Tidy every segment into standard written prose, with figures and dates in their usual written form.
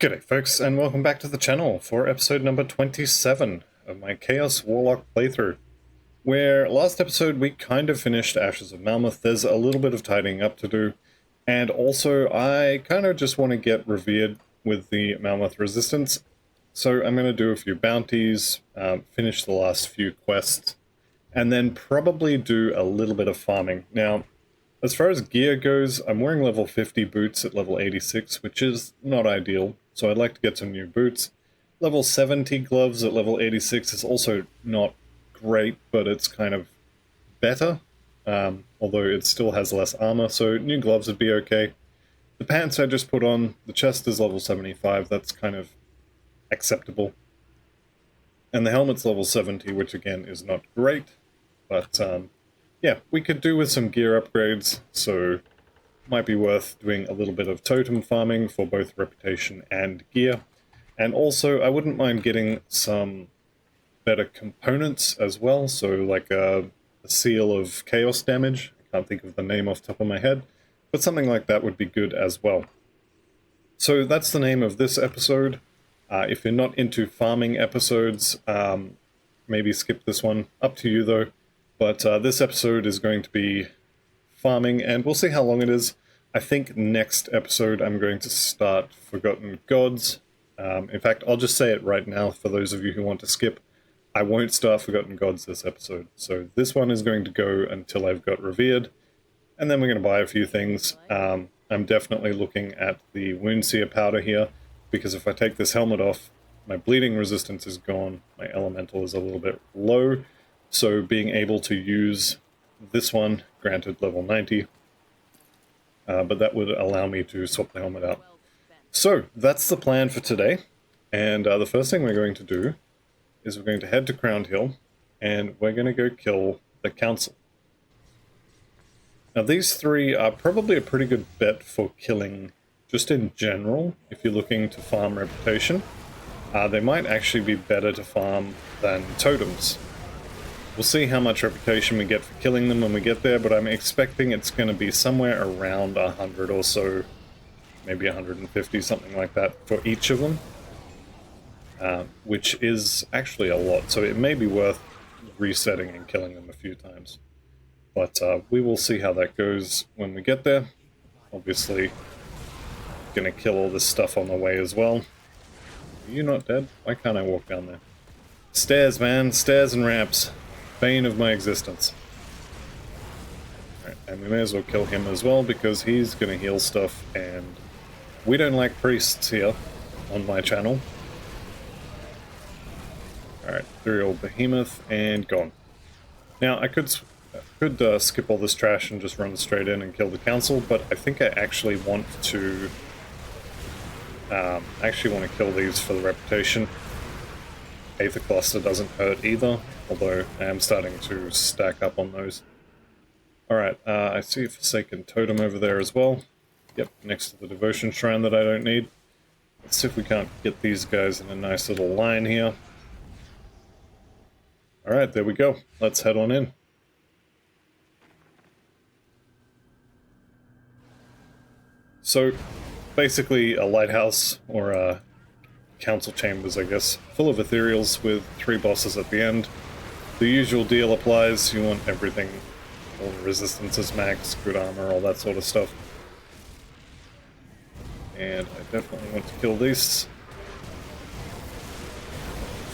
G'day folks, and welcome back to the channel for episode number 27 of my Chaos Warlock playthrough, where last episode we kind of finished Ashes of Malmouth. There's a little bit of tidying up to do, and also I kind of just want to get revered with the Malmouth resistance, so I'm going to do a few bounties, finish the last few quests, and then probably do a little bit of farming. Now, as far as gear goes, I'm wearing level 50 boots at level 86, which is not ideal, so I'd like to get some new boots. Level 70 gloves at level 86 is also not great, but it's kind of better, although it still has less armor, so new gloves would be okay. The pants I just put on, the chest is level 75, that's kind of acceptable. And the helmet's level 70, which again is not great, but yeah, we could do with some gear upgrades, so might be worth doing a little bit of totem farming for both reputation and gear. And also, I wouldn't mind getting some better components as well, so like a seal of chaos damage. I can't think of the name off the top of my head, but something like that would be good as well. So that's the name of this episode. If you're not into farming episodes, maybe skip this one. Up to you though. But this episode is going to be farming, and we'll see how long it is. I think next episode I'm going to start Forgotten Gods. In fact, I'll just say it right now for those of you who want to skip. I won't start Forgotten Gods this episode. So this one is going to go until I've got Revered, and then we're going to buy a few things. I'm definitely looking at the Woundseer powder here, because if I take this helmet off, my bleeding resistance is gone, my elemental is a little bit low, so being able to use this one, granted level 90, but that would allow me to swap the helmet out. So that's the plan for today, and the first thing we're going to do is we're going to head to Crown Hill, and we're going to go kill the council. Now these three are probably a pretty good bet for killing just in general, if you're looking to farm reputation. They might actually be better to farm than totems. We'll see how much reputation we get for killing them when we get there, but I'm expecting it's going to be somewhere around 100 or so, maybe 150, something like that, for each of them, which is actually a lot, so it may be worth resetting and killing them a few times. But we will see how that goes when we get there. Obviously, going to kill all this stuff on the way as well. Are you not dead? Why can't I walk down there? Stairs, man. Stairs and ramps. Bane of my existence. Alright, and we may as well kill him as well, because he's going to heal stuff, and we don't like priests here on my channel. Alright, Ethereal Behemoth, and gone. Now, I could skip all this trash and just run straight in and kill the council, but I think I actually want to kill these for the reputation. Aether Cluster doesn't hurt either, although I am starting to stack up on those. Alright, I see a Forsaken Totem over there as well. Yep, next to the Devotion Shrine that I don't need. Let's see if we can't get these guys in a nice little line here. Alright, there we go. Let's head on in. So, basically a lighthouse, or a council chambers, I guess, full of ethereals with 3 bosses at the end. The usual deal applies. You want everything, all the resistances max, good armor, all that sort of stuff. And I definitely want to kill these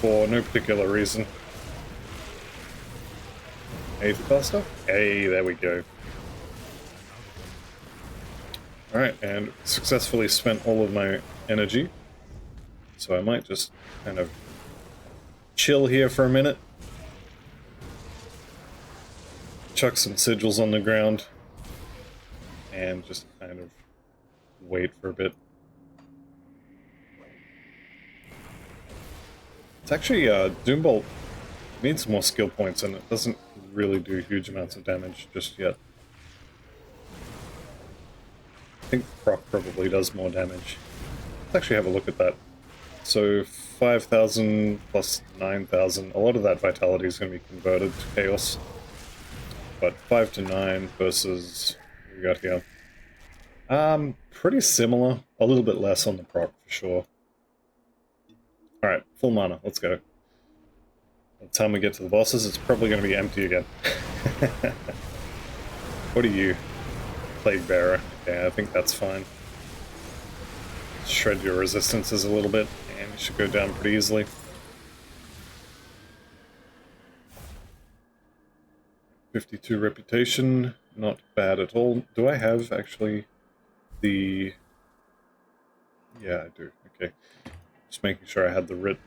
for no particular reason. Aether Cluster? Hey, there we go. Alright, and successfully spent all of my energy. So I might just kind of chill here for a minute. Chuck some sigils on the ground. And just kind of wait for a bit. It's actually, Doombolt needs more skill points, and it doesn't really do huge amounts of damage just yet. I think proc probably does more damage. Let's actually have a look at that. So 5,000 plus 9,000, a lot of that vitality is going to be converted to chaos. But 5 to 9 versus what we got here. Pretty similar, a little bit less on the proc for sure. Alright, full mana, let's go. By the time we get to the bosses, it's probably going to be empty again. What are you? Plague Bearer. Yeah, I think that's fine. Shred your resistances a little bit, and you should go down pretty easily. '52 reputation, not bad at all. Do I have, actually, the... Yeah, I do. Okay. Just making sure I had the writ.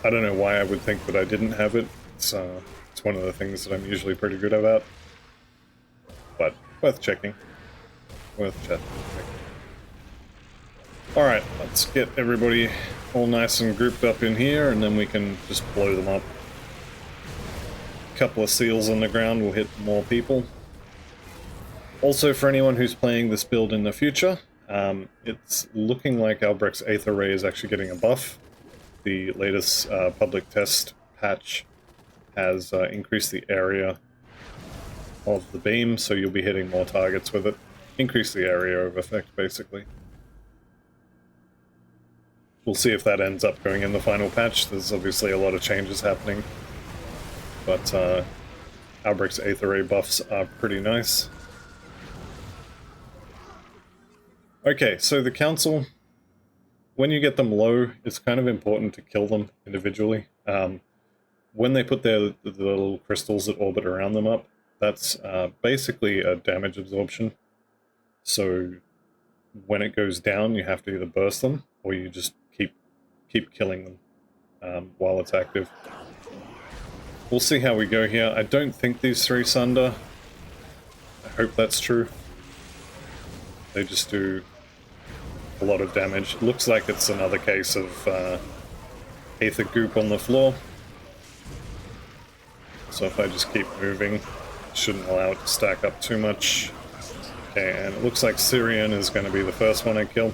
I don't know why I would think that I didn't have it. It's one of the things that I'm usually pretty good about. But worth checking. Worth checking. Alright, let's get everybody all nice and grouped up in here, and then we can just blow them up. A couple of seals on the ground will hit more people. Also, for anyone who's playing this build in the future, it's looking like Albrecht's Aether Ray is actually getting a buff. The latest public test patch has increased the area of the beam, so you'll be hitting more targets with it. Increase the area of effect, basically. We'll see if that ends up going in the final patch. There's obviously a lot of changes happening. But Albrecht's Aether Ray buffs are pretty nice. Okay, so the Council, when you get them low, it's kind of important to kill them individually. When they put the little crystals that orbit around them up, that's basically a damage absorption. So when it goes down, you have to either burst them, or you just keep killing them while it's active. We'll see how we go here. I don't think these three sunder. I hope that's true. They just do a lot of damage. Looks like it's another case of Aether Goop on the floor. So if I just keep moving, shouldn't allow it to stack up too much. Okay, and it looks like Syrian is going to be the first one I kill.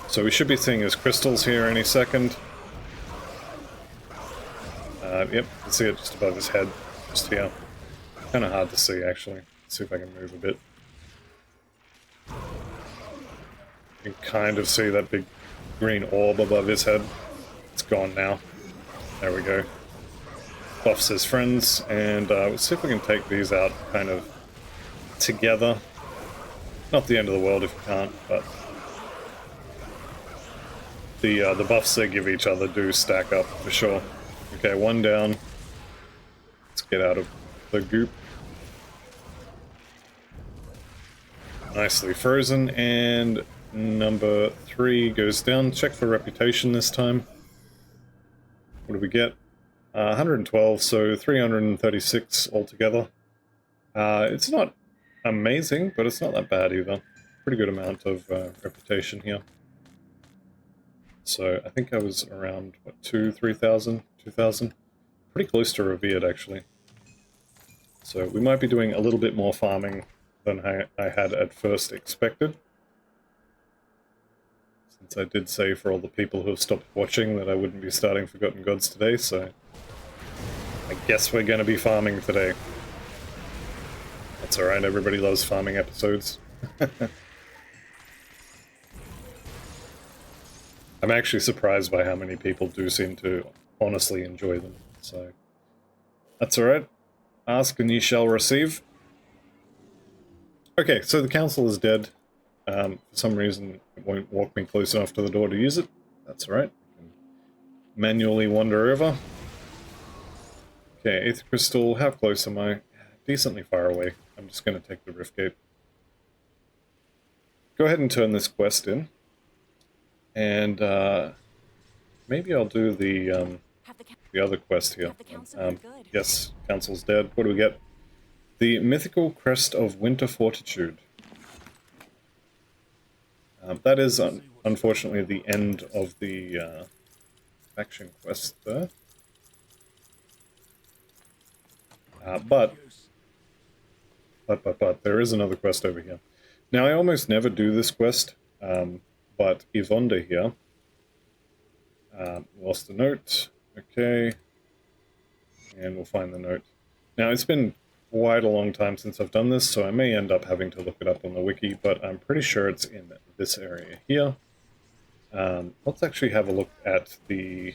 So we should be seeing his crystals here any second. Yep, you can see it just above his head, just here. Kind of hard to see, actually. Let's see if I can move a bit. You can kind of see that big green orb above his head. It's gone now. There we go. Buffs his friends, and we'll see if we can take these out kind of together. Not the end of the world if you can't, but the buffs they give each other do stack up for sure. Okay, one down. Let's get out of the goop. Nicely frozen, and number 3 goes down. Check for reputation this time. What do we get? 112, so 336 altogether. It's not amazing, but it's not that bad either. Pretty good amount of reputation here. So I think I was around, what, 3,000? 2,000? Pretty close to revered, actually. So we might be doing a little bit more farming than I had at first expected. Since I did say for all the people who have stopped watching that I wouldn't be starting Forgotten Gods today, so I guess we're going to be farming today. That's alright, everybody loves farming episodes. I'm actually surprised by how many people do seem to honestly enjoy them, so that's alright. Ask and ye shall receive. Okay, so the council is dead. For some reason, it won't walk me close enough to the door to use it. That's alright. Manually wander over. Okay, Aether Crystal, how close am I? Decently far away. I'm just going to take the Rift Gate. Go ahead and turn this quest in. And maybe I'll do the other quest here. Yes, Council's dead. What do we get? The Mythical Crest of Winter Fortitude. That is, unfortunately, the end of the faction quest there. But there is another quest over here. Now, I almost never do this quest, but Yvonne here lost a note. Okay, and we'll find the note. Now, it's been quite a long time since I've done this, so I may end up having to look it up on the wiki, but I'm pretty sure it's in this area here. Let's actually have a look at the...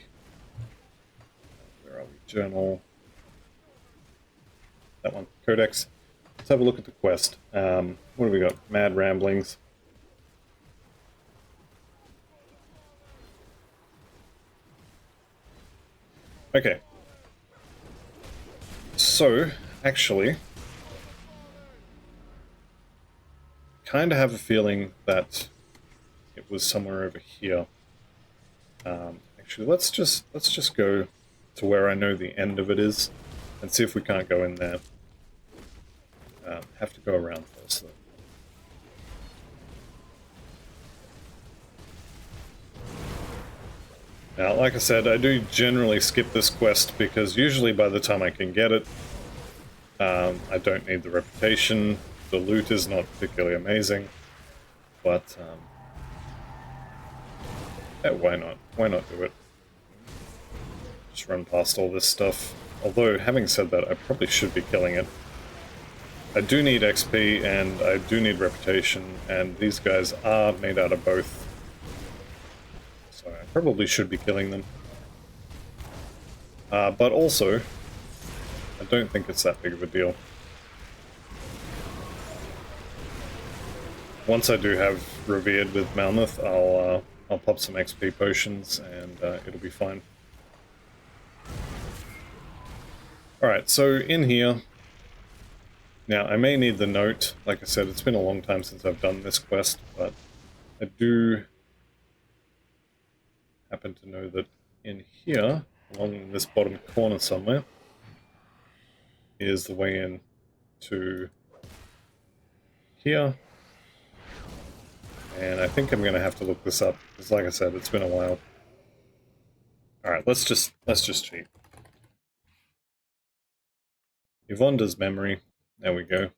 Where are we? Journal. That one. Codex. Let's have a look at the quest. What have we got? Mad Ramblings. Okay. So, actually, kind of have a feeling that it was somewhere over here. Actually, let's just go to where I know the end of it is, and see if we can't go in there. Have to go around first, though. Now, like I said, I do generally skip this quest because usually by the time I can get it, I don't need the reputation. The loot is not particularly amazing, but yeah, why not? Why not do it? Just run past all this stuff. Although, having said that, I probably should be killing it. I do need XP and I do need reputation, and these guys are made out of both. So I probably should be killing them. But also, I don't think it's that big of a deal. Once I do have Revered with Malmouth, I'll pop some XP potions and it'll be fine. Alright, so in here... Now, I may need the note. Like I said, it's been a long time since I've done this quest, but I do happen to know that in here, along this bottom corner somewhere, is the way in to here. And I think I'm going to have to look this up, because like I said, it's been a while. Alright, let's just cheat. Yvonne's memory. There we go.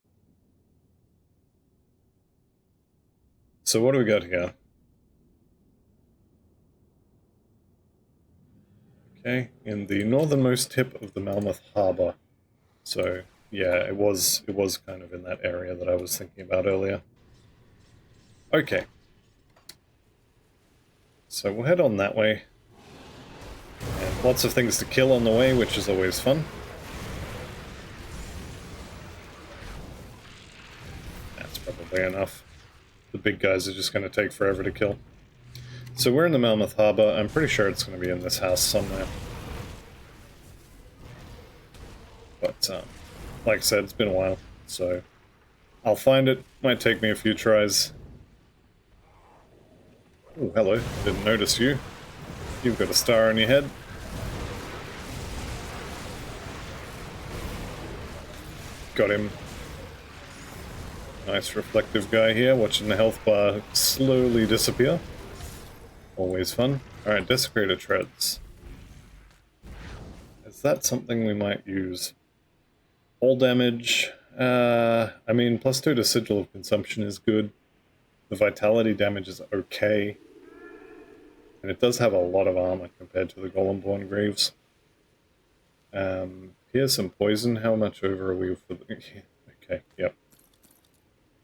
So what do we got here? Okay, in the northernmost tip of the Malmouth Harbour. So yeah, it was kind of in that area that I was thinking about earlier. Okay. So we'll head on that way. And lots of things to kill on the way, which is always fun. That's probably enough. The big guys are just going to take forever to kill. So we're in the Malmouth Harbour. I'm pretty sure it's going to be in this house somewhere. But, like I said, it's been a while, so I'll find it. Might take me a few tries. Oh, hello. Didn't notice you. You've got a star on your head. Got him. Nice reflective guy here, watching the health bar slowly disappear. Always fun. Alright, Desecrator Treads. Is that something we might use? All damage. I mean, +2 to Sigil of Consumption is good. The Vitality damage is okay. And it does have a lot of armor compared to the Golemborn Greaves. Here's some poison. How much over are we for the... Okay, yep.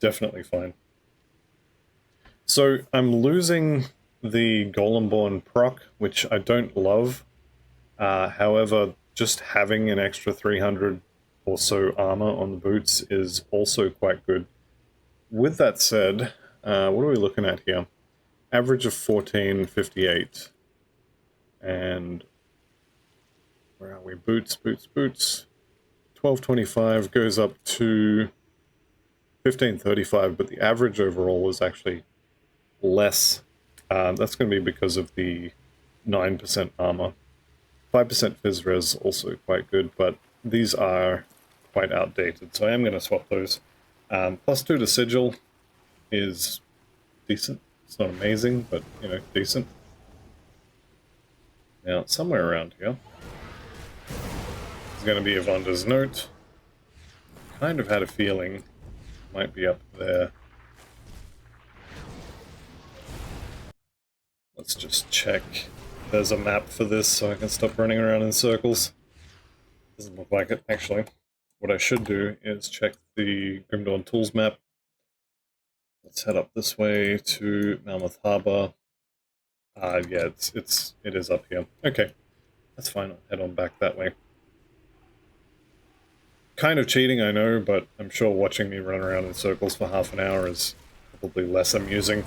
Definitely fine. So, I'm losing the Golemborn proc, which I don't love. However, just having an extra 300 or so armor on the boots is also quite good. With that said, what are we looking at here? Average of 1458. And where are we? Boots, boots, boots. 1225 goes up to 1535, but the average overall is actually less. That's going to be because of the 9% armor. 5% Phys Res also quite good, but these are quite outdated, so I am going to swap those. +2 to Sigil is decent. It's not amazing, but, you know, decent. Now, somewhere around here is going to be Yvonne's note. Kind of had a feeling it might be up there. Let's just check. There's a map for this so I can stop running around in circles. Doesn't look like it, actually. What I should do is check the Grimdawn Tools map. Let's head up this way to Malmouth Harbour. Yeah, it is up here. Okay, that's fine. I'll head on back that way. Kind of cheating, I know, but I'm sure watching me run around in circles for half an hour is probably less amusing.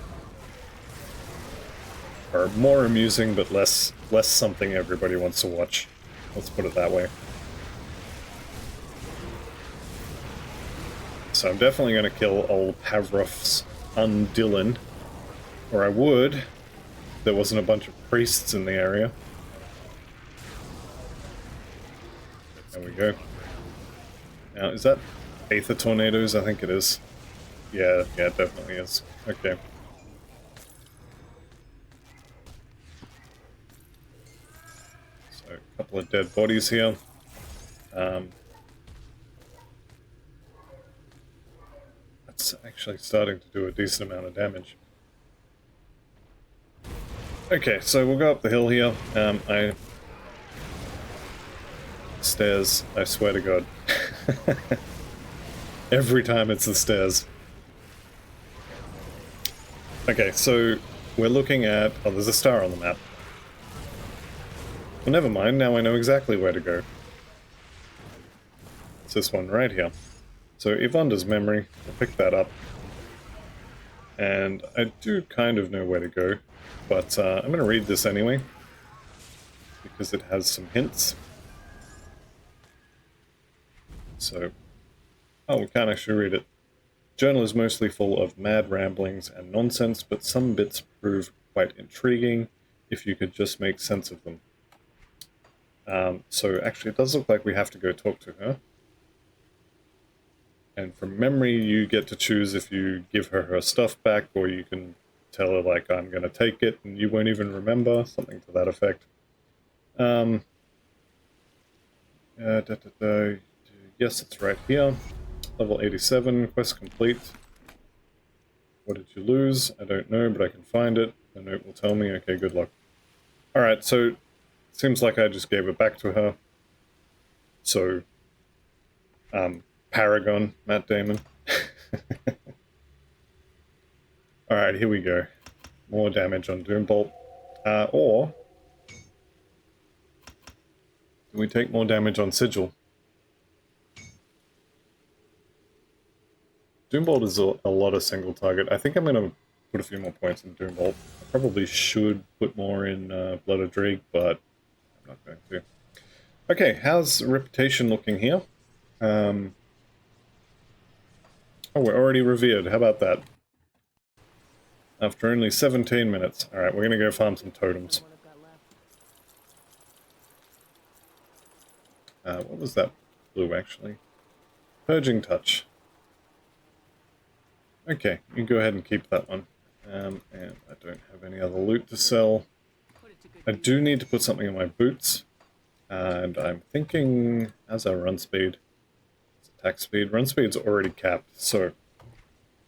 Or more amusing, but less something everybody wants to watch. Let's put it that way. So I'm definitely going to kill old Pavrof's Undilin. Or I would, if there wasn't a bunch of priests in the area. There we go. Now, is that Aether Tornadoes? I think it is. Yeah, it definitely is. Okay. So, a couple of dead bodies here. That's actually starting to do a decent amount of damage. Okay, so we'll go up the hill here. Stairs, I swear to God. Every time it's the stairs. Okay, so we're looking at... Oh, there's a star on the map. Well, never mind, now I know exactly where to go. It's this one right here. So Yvonne's memory, I'll pick that up. And I do kind of know where to go, but I'm going to read this anyway, because it has some hints. So, oh, we can't actually read it. Journal is mostly full of mad ramblings and nonsense, but some bits prove quite intriguing if you could just make sense of them. So actually it does look like we have to go talk to her. And from memory you get to choose if you give her stuff back, or you can tell her, like, I'm going to take it and you won't even remember, something to that effect. Yes, it's right here. Level 87, quest complete. What did you lose? I don't know, but I can find it. The note will tell me. Okay, good luck. Alright, so seems like I just gave it back to her. So, Paragon, Matt Damon. Alright, here we go. More damage on Doombolt. Or, do we take more damage on Sigil? Doombolt is a lot of single target. I think I'm going to put a few more points in Doombolt. I probably should put more in Blood of Dreig, but I'm not going to. Okay, how's Reputation looking here? Oh, we're already revered. How about that? After only 17 minutes. Alright, we're going to go farm some totems. What was that blue, actually? Purging Touch. Okay, you can go ahead and keep that one. And I don't have any other loot to sell. I do need to put something in my boots. And I'm thinking, how's our run speed? It's attack speed. Run speed's already capped, so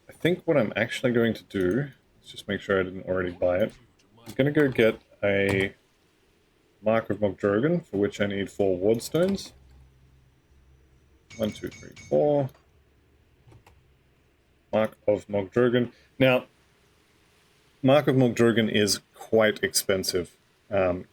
I think what I'm actually going to do, let's just make sure I didn't already buy it. I'm going to go get a Mark of Mogdrogan, for which I need 4 ward stones. 1, 2, 3, 4. Mark of Mogdrogan. Now, Mark of Mogdrogan is quite expensive.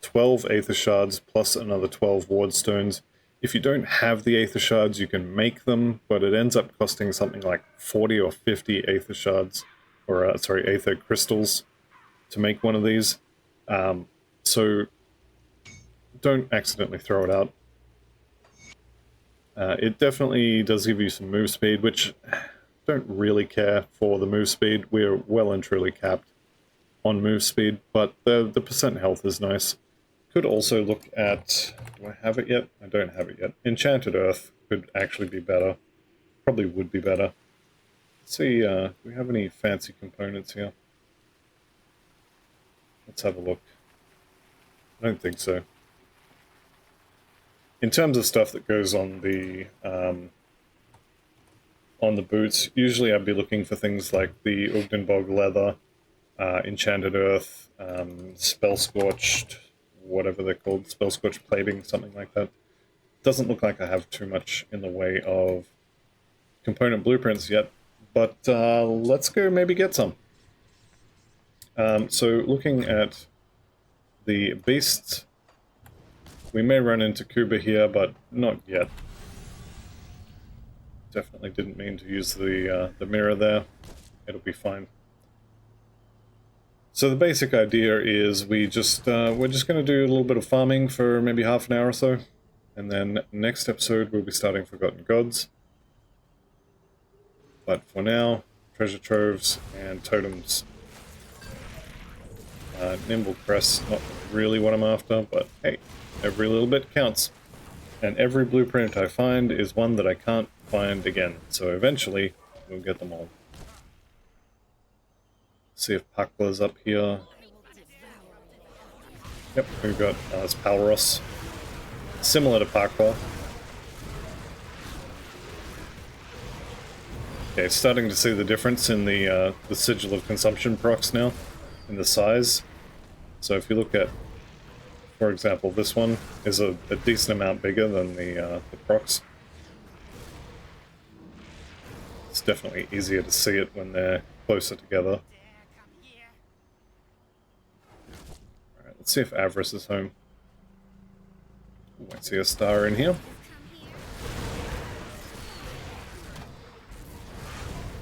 12 Aether Shards plus another 12 ward stones. If you don't have the Aether Shards, you can make them, but it ends up costing something like 40 or 50 Aether Shards, or sorry, Aether Crystals to make one of these. So don't accidentally throw it out. It definitely does give you some move speed, which don't really care for the move speed. We're well and truly capped on move speed, but the percent health is nice. Could also look at... Do I have it yet? I don't have it yet. Enchanted Earth could actually be better. Probably would be better. Let's see, do we have any fancy components here? Let's have a look. I don't think so. In terms of stuff that goes on the boots, usually I'd be looking for things like the Ugdenbog leather, Enchanted Earth, Spell Scorched, whatever they're called, Spell Scorched plating, something like that. Doesn't look like I have too much in the way of component blueprints yet, but let's go maybe get some. So looking at The beasts, we may run into Kuba here, but not yet. Definitely didn't mean to use the mirror there. It'll be fine. So the basic idea is we're just going to do a little bit of farming for maybe half an hour or so, and then next episode we'll be starting Forgotten Gods. But for now, treasure troves and totems. Nimble Crest, not really what I'm after, but hey, every little bit counts. And every blueprint I find is one that I can't find again, so eventually we'll get them all. See if Pakla's up here. Yep, we've got it's Palros. Similar to Pakla. Okay, starting to see the difference in the Sigil of Consumption procs now, in the size. So if you look at, for example, this one is a decent amount bigger than the procs. It's definitely easier to see it when they're closer together. Alright, let's see if Avarice is home. Ooh, I see a star in here.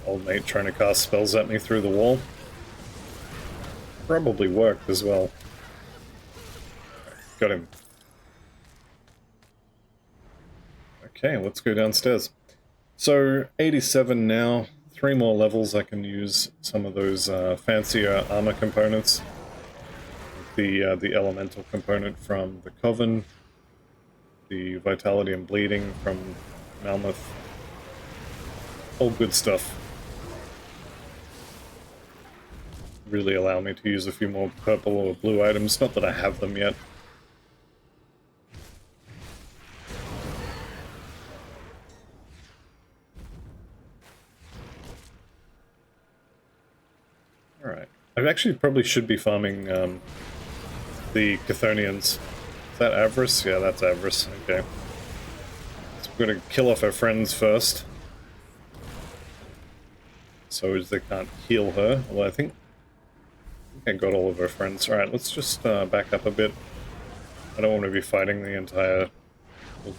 Old mate trying to cast spells at me through the wall. Probably worked as well. Got him. Okay, let's go downstairs. So, 87 now. 3 more levels I can use some of those fancier armor components. The elemental component from the Coven. The Vitality and Bleeding from Malmouth. All good stuff. Really allow me to use a few more purple or blue items, not that I have them yet. Alright. I actually probably should be farming the Chthonians. Is that Avarice? Yeah, that's Avarice. Okay. So we're going to kill off our friends first. So as they can't heal her. Well, I think I got all of her friends. Alright, let's just back up a bit. I don't want to be fighting the entire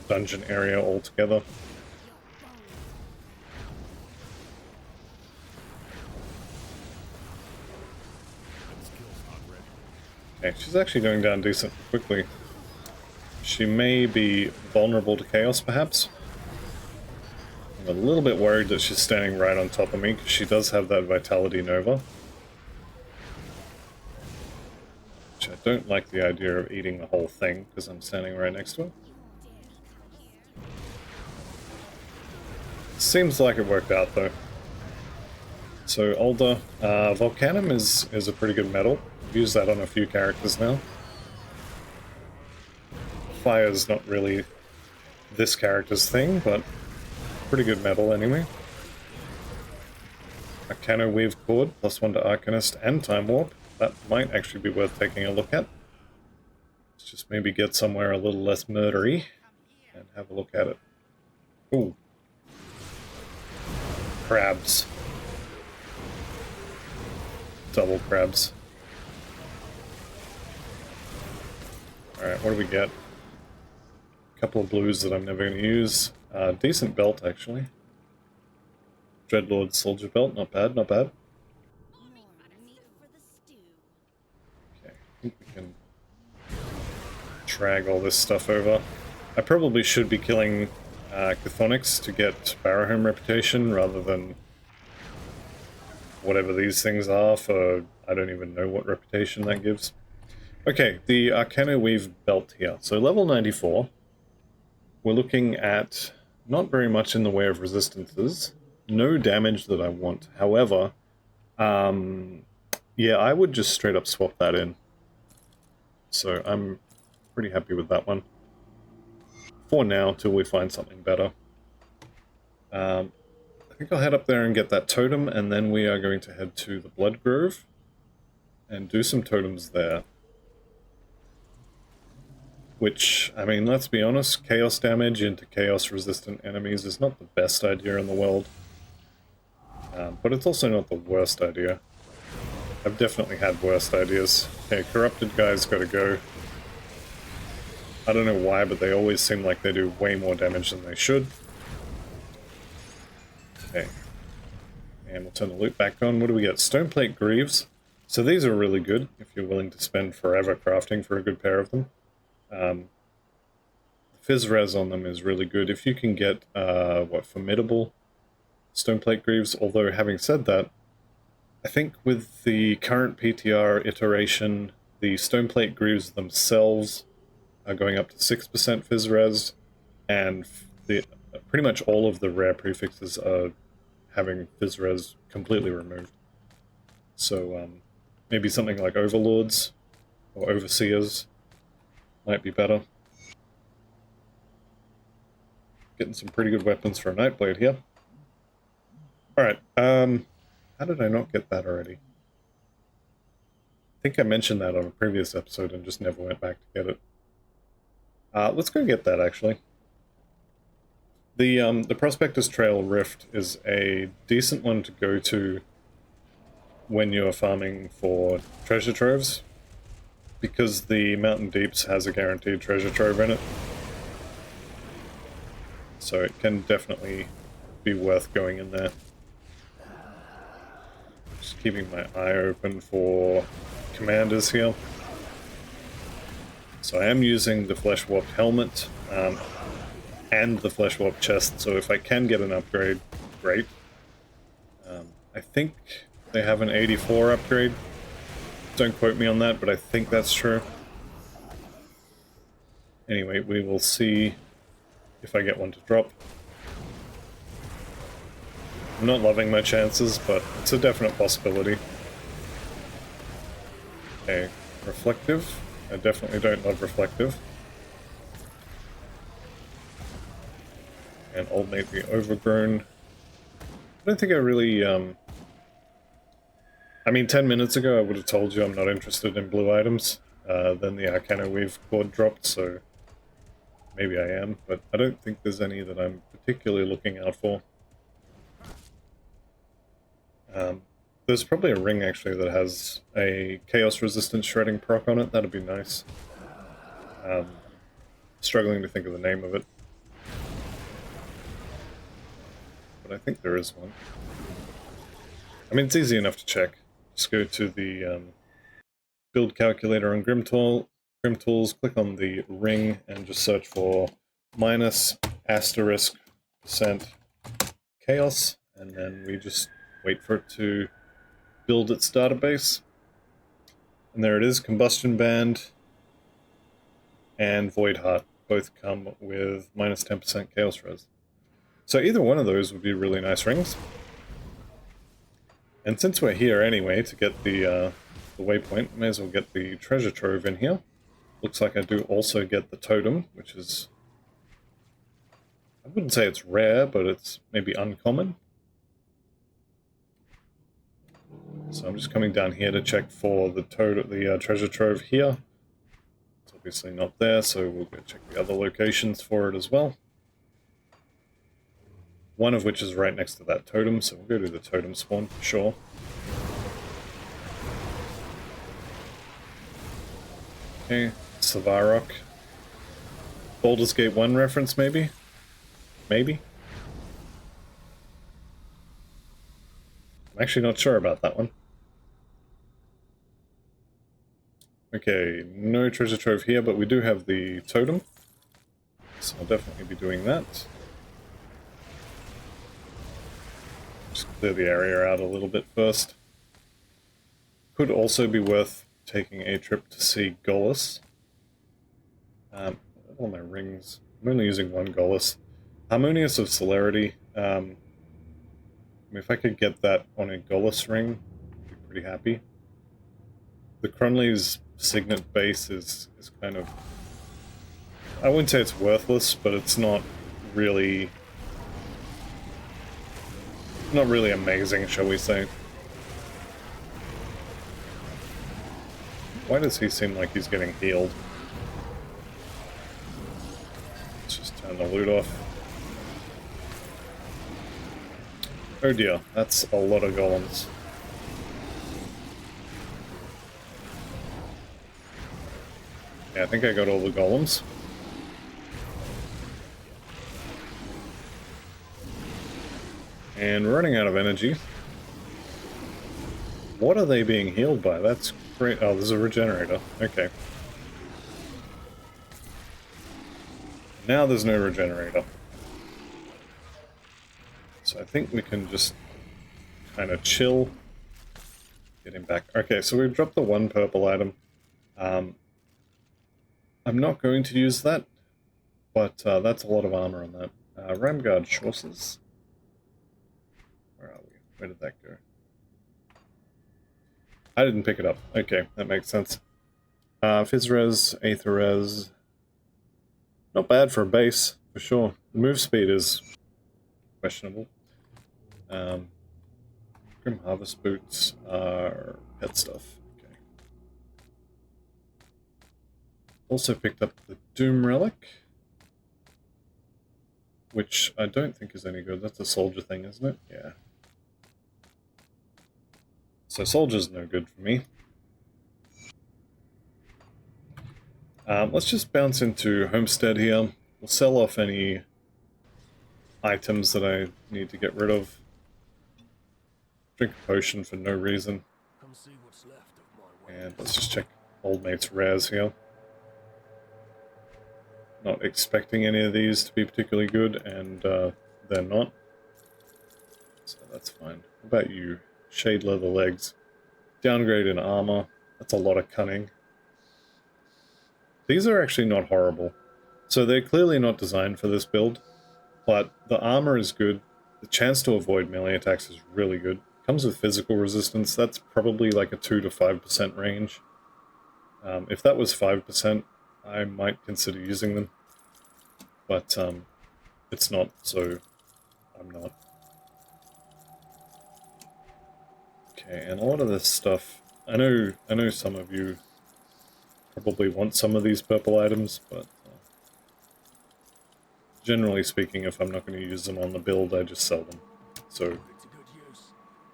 dungeon area altogether. Okay, she's actually going down decent quickly. She may be vulnerable to chaos, perhaps. I'm a little bit worried that she's standing right on top of me, because she does have that Vitality Nova. Which I don't like the idea of eating the whole thing, because I'm standing right next to her. Seems like it worked out, though. So, Older. Volcanum is a pretty good metal. I've used that on a few characters now. Fire's not really this character's thing, but pretty good metal anyway. Arcano Weave Cord, +1 to Arcanist and Time Warp. That might actually be worth taking a look at. Let's just maybe get somewhere a little less murdery and have a look at it. Ooh. Crabs. Double crabs. Alright, what do we get? A couple of blues that I'm never going to use. Decent belt, actually. Dreadlord Soldier Belt, not bad, not bad. Okay, I think we can drag all this stuff over. I probably should be killing Chthonics to get Barrowhome reputation rather than whatever these things are for... I don't even know what reputation that gives. Okay, the Arcano Weave belt here. So level 94. We're looking at not very much in the way of resistances. No damage that I want. However, yeah, I would just straight up swap that in. So I'm pretty happy with that one. For now, till we find something better. I think I'll head up there and get that totem, and then we are going to head to the Blood Grove and do some totems there. Which, I mean, let's be honest, chaos damage into chaos-resistant enemies is not the best idea in the world. But it's also not the worst idea. I've definitely had worse ideas. Okay, corrupted guys gotta go. I don't know why, but they always seem like they do way more damage than they should. Okay. And we'll turn the loot back on. What do we get? Stoneplate Greaves. So these are really good if you're willing to spend forever crafting for a good pair of them. Fizz res on them is really good. If you can get, formidable Stoneplate Greaves, although having said that, I think with the current PTR iteration, the Stoneplate Greaves themselves are going up to 6% Fizz res, and pretty much all of the rare prefixes are having Fizz res completely removed. So maybe something like Overlords or Overseers might be better. Getting some pretty good weapons for a Nightblade here. Alright, how did I not get that already? I think I mentioned that on a previous episode and just never went back to get it. Let's go get that, actually. The Prospector's Trail Rift is a decent one to go to when you're farming for treasure troves, because the Mountain Deeps has a guaranteed treasure trove in it. So it can definitely be worth going in there. Just keeping my eye open for commanders here. So I am using the Flesh Warped Helmet and the Flesh Warped Chest, so if I can get an upgrade, great. I think they have an 84 upgrade. Don't quote me on that, but I think that's true. Anyway, we will see if I get one to drop. I'm not loving my chances, but it's a definite possibility. Okay, Reflective. I definitely don't love Reflective. And Old Mate the Overgrown. I don't think I really, I mean, 10 minutes ago I would have told you I'm not interested in blue items. Then the Arcana Weave cord dropped, so maybe I am, but I don't think there's any that I'm particularly looking out for. There's probably a ring, actually, that has a Chaos Resistant Shredding proc on it. That'd be nice. Struggling to think of the name of it. But I think there is one. I mean, it's easy enough to check. Just go to the build calculator on Grim Tools, click on the ring, and just search for -*% chaos, and then we just wait for it to build its database. And there it is, Combustion Band and Void Heart both come with -10% chaos res. So either one of those would be really nice rings. And since we're here anyway to get the waypoint, may as well get the treasure trove in here. Looks like I do also get the totem, which is... I wouldn't say it's rare, but it's maybe uncommon. So I'm just coming down here to check for the treasure trove here. It's obviously not there, so we'll go check the other locations for it as well. One of which is right next to that totem, so we'll go to the totem spawn for sure. Okay, Savarok. Baldur's Gate 1 reference, maybe? Maybe? I'm actually not sure about that one. Okay, no treasure trove here, but we do have the totem. So I'll definitely be doing that. Just clear the area out a little bit first. Could also be worth taking a trip to see Gollus. All my rings. I'm only using one Gollus. Harmonious of Celerity. I mean, if I could get that on a Gollus ring, I'd be pretty happy. The Crunley's Signet base is kind of... I wouldn't say it's worthless, but it's not really... not really amazing, shall we say. Why does he seem like he's getting healed? Let's just turn the loot off. Oh dear, that's a lot of golems. Yeah, I think I got all the golems. And running out of energy. What are they being healed by? That's great. Oh, there's a regenerator. Okay. Now there's no regenerator. So I think we can just kind of chill. Get him back. Okay, so we've dropped the one purple item. I'm not going to use that, but that's a lot of armor on that. Ramguard Chaucers. Where are we? Where did that go? I didn't pick it up. Okay, that makes sense. Fizzres, Aetherres. Not bad for a base, for sure. The move speed is questionable. Grim Harvest Boots are pet stuff. Okay. Also picked up the Doom Relic, which I don't think is any good. That's a soldier thing, isn't it? Yeah. So soldier's no good for me. Let's just bounce into Homestead here. We'll sell off any items that I need to get rid of. Drink a potion for no reason. Come see what's left of my And let's just check old mate's rares here. Not expecting any of these to be particularly good, and they're not. So that's fine. What about you? Shade leather legs. Downgrade in armor. That's a lot of cunning. These are actually not horrible. So they're clearly not designed for this build, but the armor is good. The chance to avoid melee attacks is really good. Comes with physical resistance. That's probably like a 2 to 5% range. If that was 5%, I might consider using them. But it's not, so I'm not. Okay, and a lot of this stuff, I know some of you probably want some of these purple items, but generally speaking, if I'm not going to use them on the build, I just sell them. So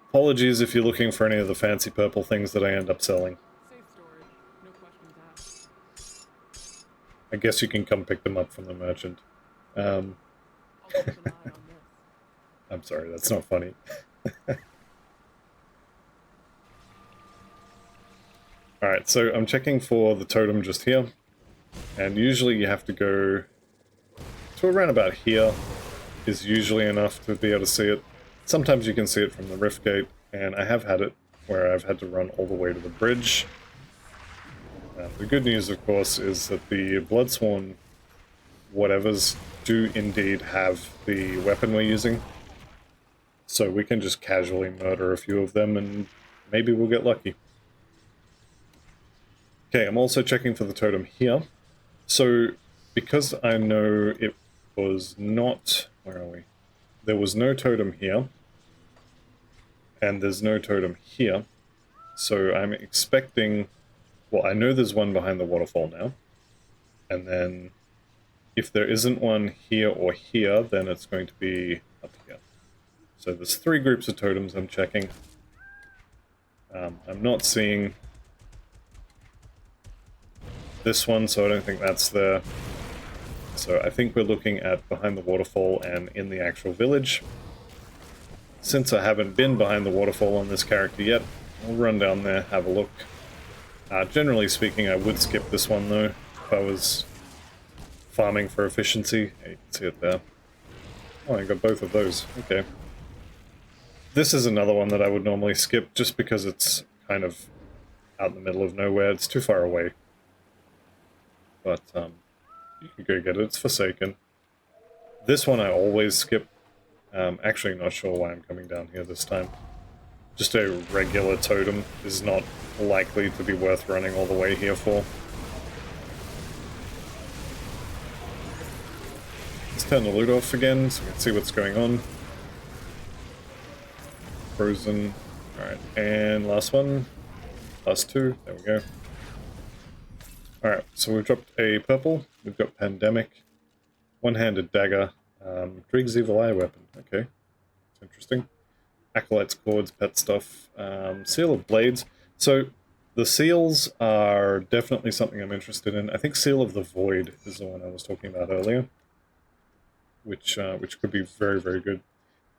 apologies if you're looking for any of the fancy purple things that I end up selling. Safe storage, no questions asked. I guess you can come pick them up from the merchant. I'll keep an eye on this. I'm sorry, that's not funny. Alright, so I'm checking for the totem just here, and usually you have to go to around about here is usually enough to be able to see it. Sometimes you can see it from the rift gate, and I have had it where I've had to run all the way to the bridge. The good news, of course, is that the Bloodsworn whatevers do indeed have the weapon we're using, so we can just casually murder a few of them and maybe we'll get lucky. Okay, I'm also checking for the totem here. So, because I know it was not... Where are we? There was no totem here. And there's no totem here. So I'm expecting... Well, I know there's one behind the waterfall now. And then, if there isn't one here or here, then it's going to be up here. So there's 3 groups of totems I'm checking. I'm not seeing... this one, so I don't think that's there. So I think we're looking at behind the waterfall and in the actual village. Since I haven't been behind the waterfall on this character yet, I'll run down there, have a look. Generally speaking, I would skip this one though, if I was farming for efficiency. Yeah, you can see it there. Oh, I got both of those. Okay. This is another one that I would normally skip just because it's kind of out in the middle of nowhere. It's too far away. But you can go get it. It's Forsaken. This one I always skip. Actually, not sure why I'm coming down here this time. Just a regular totem is not likely to be worth running all the way here for. Let's turn the loot off again so we can see what's going on. Frozen. Alright, and last one. Last 2. There we go. Alright, so we've dropped a purple, we've got Pandemic, one-handed dagger, Drig's Evil Eye weapon, okay, it's interesting. Acolyte's cords, pet stuff, Seal of Blades. So The seals are definitely something I'm interested in. I think Seal of the Void is the one I was talking about earlier, which could be very, very good.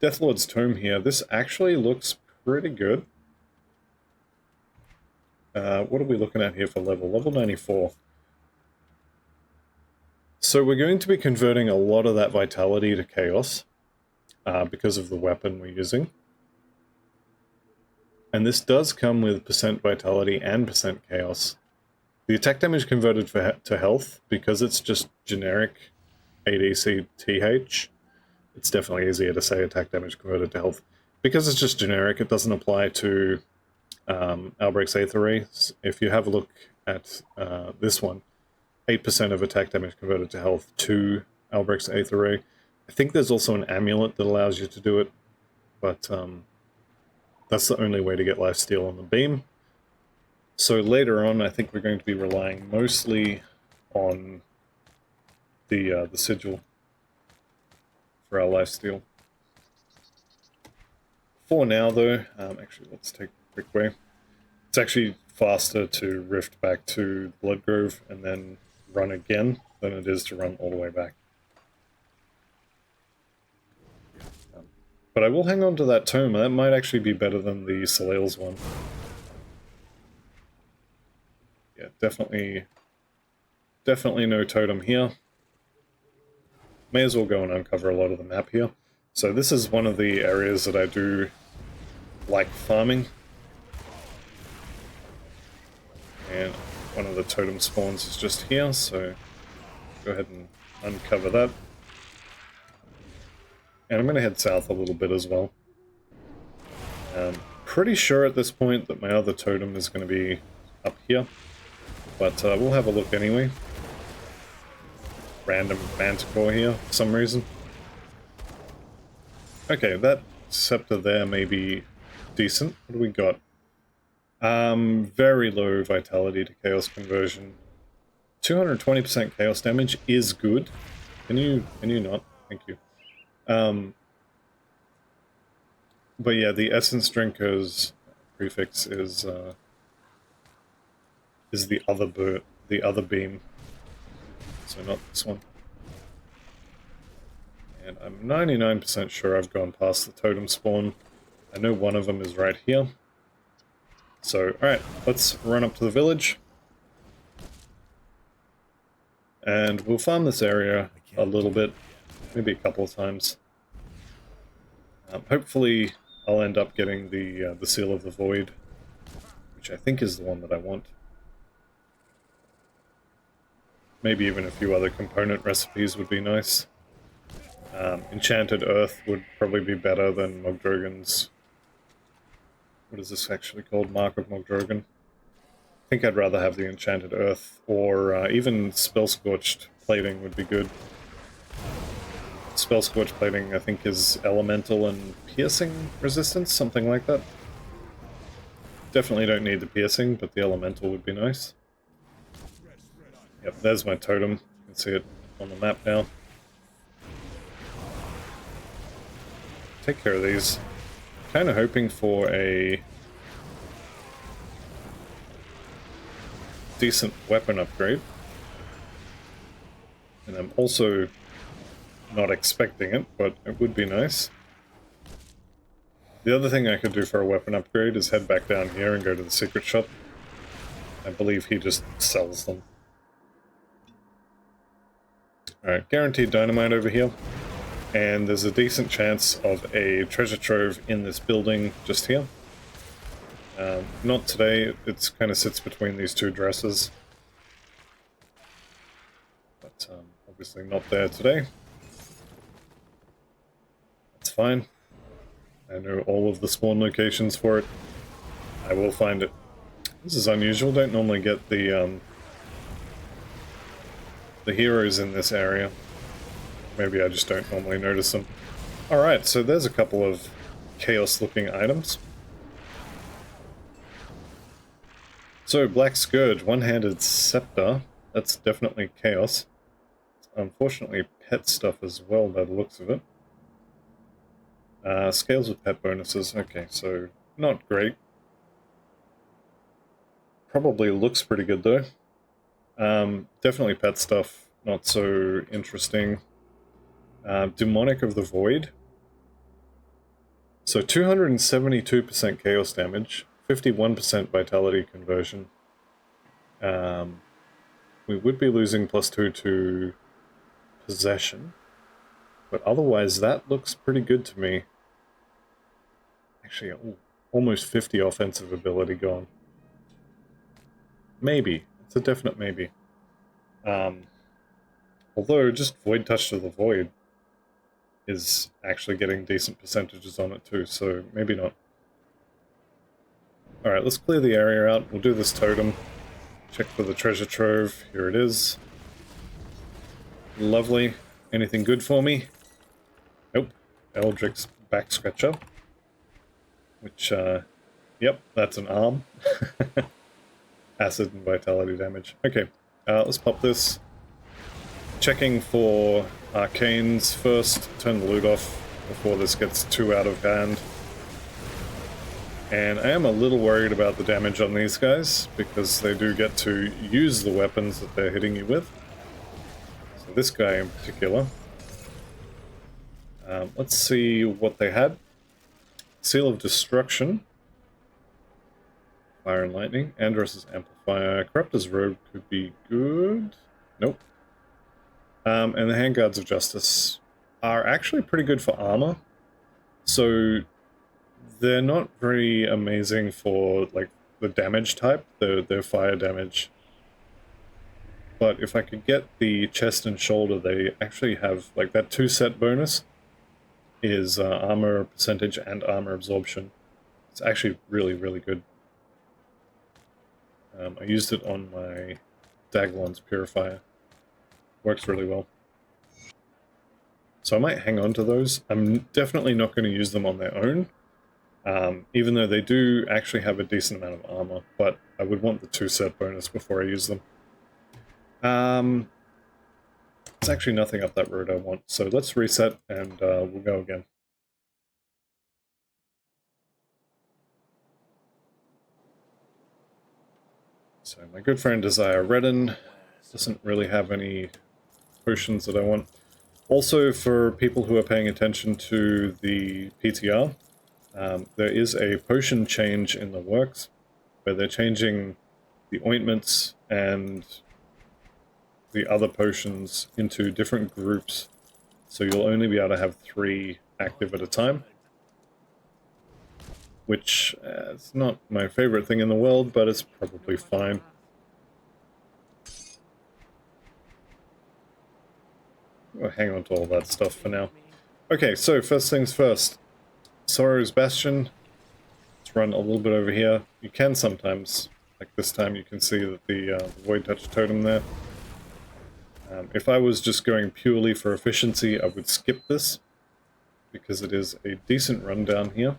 Deathlord's Tome here. This actually looks pretty good. What are we looking at here for level? Level 94. So we're going to be converting a lot of that vitality to chaos because of the weapon we're using. And this does come with percent vitality and percent chaos. The attack damage converted to health, because it's just generic ADCTH, it's definitely easier to say attack damage converted to health. Because it's just generic, it doesn't apply to Albrecht's Aether Ray. If you have a look at this one, 8% of attack damage converted to health to Albrecht's Aether Ray. I think there's also an amulet that allows you to do it, but that's the only way to get lifesteal on the beam. So later on, I think we're going to be relying mostly on the sigil for our lifesteal. For now, though, actually, let's take a quick way. It's actually faster to rift back to Bloodgrove and then run again than it is to run all the way back. But I will hang on to that tome. That might actually be better than the Soleil's one. Yeah, definitely no totem here. May as well go and uncover a lot of the map here. So this is one of the areas that I do like farming. And one of the totem spawns is just here, so go ahead and uncover that. And I'm going to head south a little bit as well. Pretty sure at this point that my other totem is going to be up here. But we'll have a look anyway. Random manticore here for some reason. Okay, that scepter there may be decent. What do we got? Very low vitality to chaos conversion. 220% chaos damage is good. Can you not? Thank you. But yeah, the Essence Drinker's prefix is the other beam. So not this one. And I'm 99% sure I've gone past the totem spawn. I know one of them is right here. So, alright, let's run up to the village. And we'll farm this area a little bit, maybe a couple of times. Hopefully I'll end up getting the Seal of the Void, which I think is the one that I want. Maybe even a few other component recipes would be nice. Enchanted Earth would probably be better than Mogdrogan's... What is this actually called? Mark of Mogdrogan. I think I'd rather have the Enchanted Earth, or even Spellscorched Plating would be good. Spellscorched Plating, I think, is Elemental and Piercing resistance, something like that. Definitely don't need the Piercing, but the Elemental would be nice. Yep, there's my totem. You can see it on the map now. Take care of these. Kind of hoping for a decent weapon upgrade. And I'm also not expecting it, but it would be nice. The other thing I could do for a weapon upgrade is head back down here and go to the secret shop. I believe he just sells them. Alright, guaranteed dynamite over here. And there's a decent chance of a treasure trove in this building just here. Not today, it kind of sits between these two dresses. But obviously not there today. That's fine. I know all of the spawn locations for it. I will find it. This is unusual, don't normally get the heroes in this area. Maybe I just don't normally notice them. Alright, so there's a couple of chaos-looking items. So, Black Scourge, one-handed scepter. That's definitely chaos. Unfortunately, pet stuff as well, by the looks of it. Scales with pet bonuses. Okay, so not great. probably looks pretty good though. Definitely pet stuff, not so interesting. Demonic of the Void. So 272% chaos damage, 51% vitality conversion. We would be losing +2 to possession, but otherwise that looks pretty good to me. Actually, almost 50 offensive ability gone. Maybe. It's a definite maybe. Although just Void Touch to the Void is actually getting decent percentages on it too, so maybe not. Alright, let's clear the area out. We'll do this totem. Check for the treasure trove. Here it is. Lovely. Anything good for me? Nope. Eldrick's back scratcher. Which, yep, that's an arm. Acid and vitality damage. Okay, let's pop this. Checking for arcanes first. Turn the loot off before this gets too out of hand. And I am a little worried about the damage on these guys, because they do get to use the weapons that they're hitting you with. So this guy in particular. Let's see what they had. Seal of Destruction. Fire and Lightning. Andros' Amplifier. Corruptor's Robe could be good. Nope. And the Handguards of Justice are actually pretty good for armor. So they're not very amazing for like the damage type. They're fire damage. But if I could get the chest and shoulder, they actually have like that 2-set bonus is armor percentage and armor absorption. It's actually really, really good. I used it on my Daglon's Purifier. Works really well. So I might hang on to those. I'm definitely not going to use them on their own, even though they do actually have a decent amount of armor, but I would want the 2-set bonus before I use them. There's actually nothing up that road I want, so let's reset and we'll go again. So my good friend Desire Redden doesn't really have any potions that I want. Also, for people who are paying attention to the PTR, there is a potion change in the works, where they're changing the ointments and the other potions into different groups, so you'll only be able to have 3 active at a time. Which is not my favorite thing in the world, but it's probably fine. We'll hang on to all that stuff for now. Okay, so first things first. Sorrow's Bastion. Let's run a little bit over here. You can sometimes, like this time, you can see that the Void Touch totem there. If I was just going purely for efficiency, I would skip this, because it is a decent rundown here.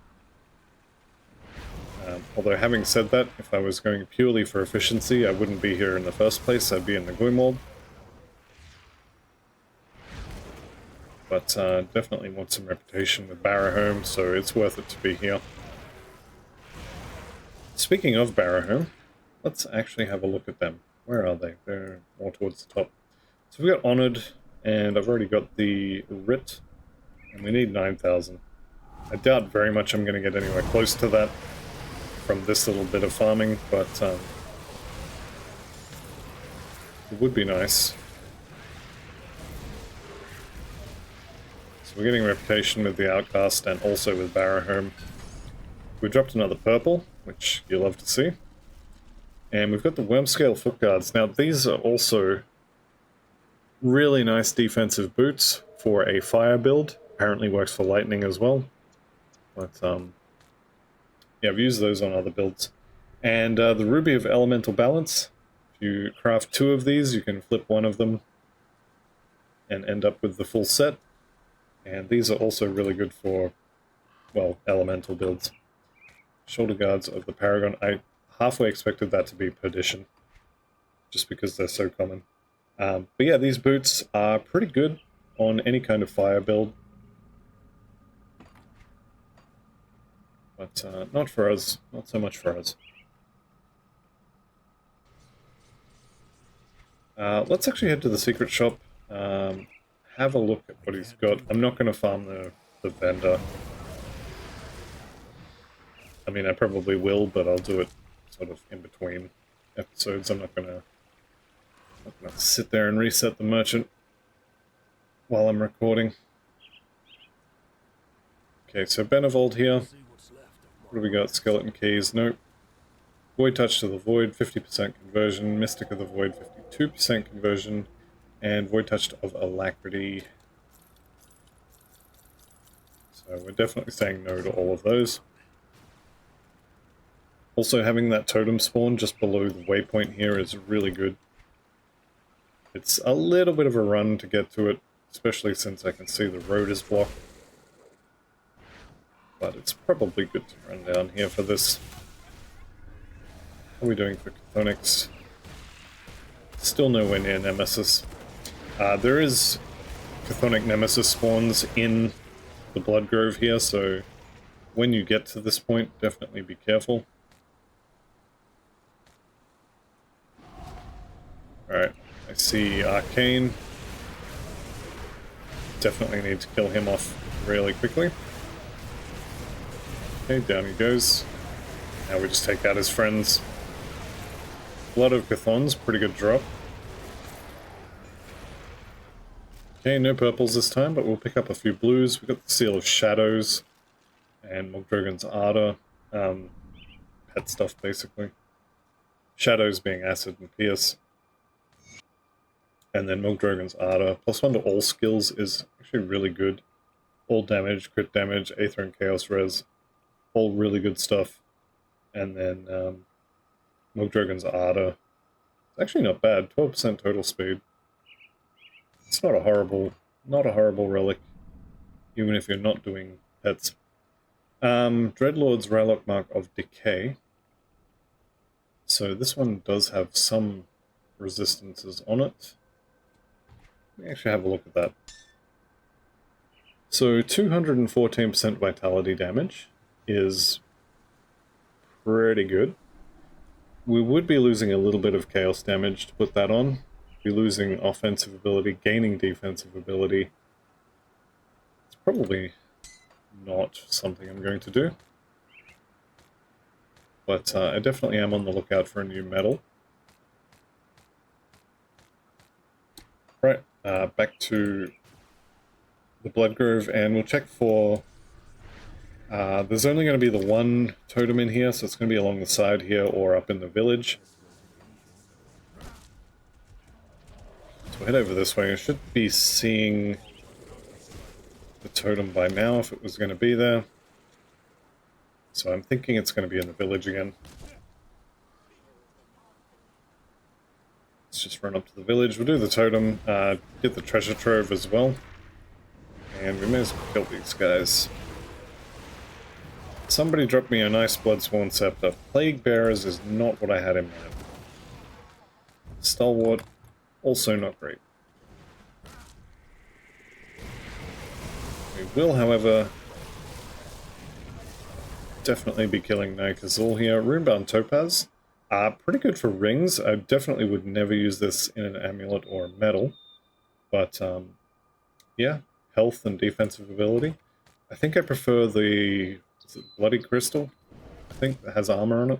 Although having said that, if I was going purely for efficiency, I wouldn't be here in the first place, I'd be in the Gloomwald. But definitely want some reputation with Barrowhome, so it's worth it to be here. Speaking of Barrowhome, let's actually have a look at them. Where are they? They're more towards the top. So we've got Honoured, and I've already got the Writ, and we need 9,000. I doubt very much I'm going to get anywhere close to that from this little bit of farming, but it would be nice. So we're getting reputation with the Outcast and also with Barrowhome. We dropped another purple, which you'll love to see. And we've got the Wormscale Foot Guards. Now these are also really nice defensive boots for a fire build. Apparently works for lightning as well. But yeah, I've used those on other builds. And the Ruby of Elemental Balance. If you craft 2 of these, you can flip 1 of them and end up with the full set. And these are also really good for, well, elemental builds. Shoulder Guards of the Paragon. I halfway expected that to be Perdition, just because they're so common. But yeah, these boots are pretty good on any kind of fire build. But not for us. Not so much for us. Let's actually head to the secret shop. Have a look at what he's got. I'm not going to farm the vendor. I mean, I probably will, but I'll do it sort of in between episodes. I'm not gonna sit there and reset the merchant while I'm recording. Okay, so Benevold here. See what's left of What do we got? Skeleton keys? Nope. Void Touch to the Void, 50% conversion. Mystic of the Void, 52% conversion. And Void Touch of Alacrity. So we're definitely saying no to all of those. Also, having that totem spawn just below the waypoint here is really good. It's a little bit of a run to get to it, especially since I can see the road is blocked. But it's probably good to run down here for this. How are we doing for Chthonics? Still nowhere near Nemesis. There is Chthonic Nemesis spawns in the Blood Grove here, so when you get to this point, definitely be careful. Alright, I see Arcane. Definitely need to kill him off really quickly. Okay, down he goes. Now we just take out his friends. Blood of Chthons, pretty good drop. Okay, no purples this time, but we'll pick up a few blues. We've got the Seal of Shadows and Mogdragon's Ardor. Pet stuff, basically. Shadows being Acid and Pierce. And then Mogdragon's Ardor. +1 to all skills is actually really good. All damage, crit damage, Aether and Chaos Res. All really good stuff. And then Mogdragon's Ardor. It's actually not bad. 12% total speed. It's not a horrible relic, even if you're not doing pets. Dreadlord's Warlock Mark of Decay. So this one does have some resistances on it. Let me actually have a look at that. So 214% vitality damage is pretty good. We would be losing a little bit of chaos damage to put that on. Be losing offensive ability, gaining defensive ability. It's probably not something I'm going to do. But I definitely am on the lookout for a new medal. Right, back to the Blood Grove, and we'll check for... there's only going to be the one totem in here, so it's going to be along the side here or up in the village. So we'll head over this way. I should be seeing the totem by now if it was going to be there. So I'm thinking it's going to be in the village again. Let's just run up to the village. We'll do the totem, get the treasure trove as well. And we may as well kill these guys. Somebody dropped me a nice Bloodsworn Scepter. Plague Bearers is not what I had in mind. Stalwart, also not great. We will, however, definitely be killing Nykazul here. Runebound Topaz. Pretty good for rings. I definitely would never use this in an amulet or a medal. But, yeah, health and defensive ability. I think I prefer the... Is it Bloody Crystal? I think that has armor on it.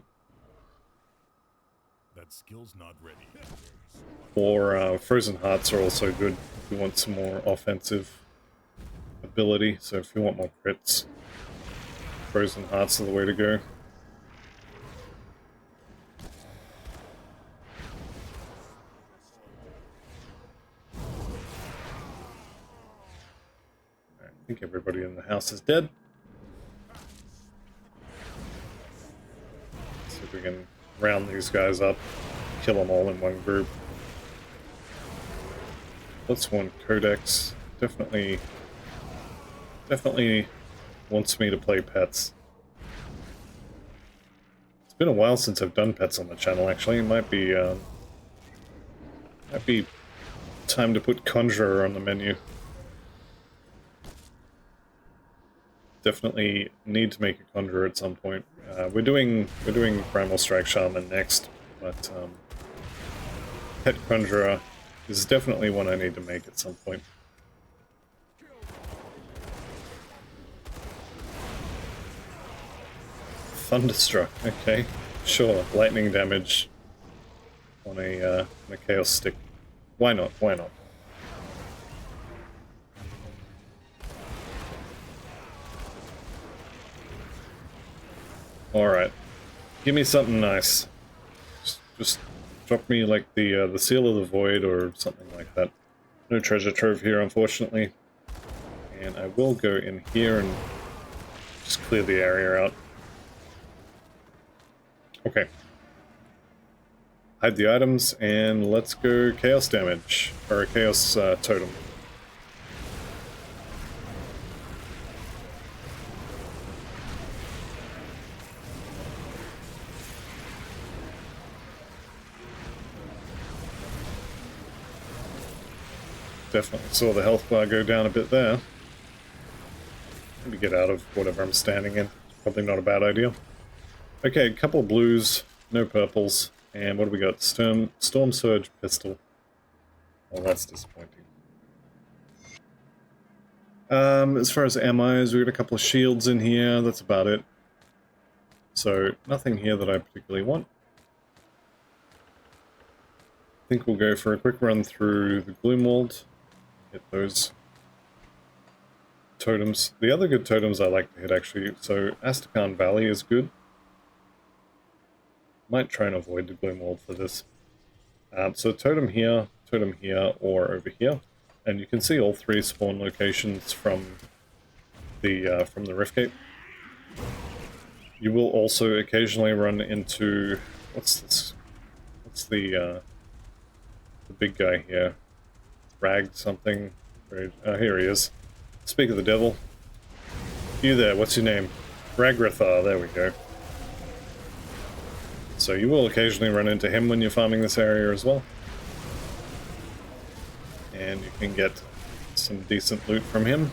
That skill's not ready. Or Frozen Hearts are also good if you want some more offensive ability. So if you want more crits, Frozen Hearts are the way to go. I think everybody in the house is dead. See if we can round these guys up, kill them all in one group. Let's one Codex. Definitely wants me to play pets. It's been a while since I've done pets on the channel, actually. It might be time to put Conjurer on the menu. Definitely need to make a Conjurer at some point. We're doing Primal Strike Shaman next, but Pet Conjurer is definitely one I need to make at some point. Thunderstruck, okay. Sure, lightning damage on a Chaos Stick. Why not? Why not? Alright. Give me something nice. Just drop me like the Seal of the Void or something like that. No treasure trove here, unfortunately. And I will go in here and just clear the area out. Okay. Hide the items, and let's go Chaos damage. Or a Chaos Totem. Definitely saw the health bar go down a bit there. Maybe get out of whatever I'm standing in. Probably not a bad idea. Okay, a couple of blues, no purples, and what do we got? Storm Surge Pistol. Oh, that's disappointing. As far as ammos, we got a couple of shields in here, that's about it. So, nothing here that I particularly want. I think we'll go for a quick run through the Gloomwald. Hit those totems. The other good totems I like to hit, actually, so Astrakhan Valley is good. Might try and avoid the Gloomwald for this. So totem here, or over here. And you can see all three spawn locations from the Riftgate. You will also occasionally run into... what's this? What's the big guy here? Rag something. Here he is. Speak of the devil. You there, what's your name? Ragrathar, there we go. So you will occasionally run into him when you're farming this area as well. And you can get some decent loot from him.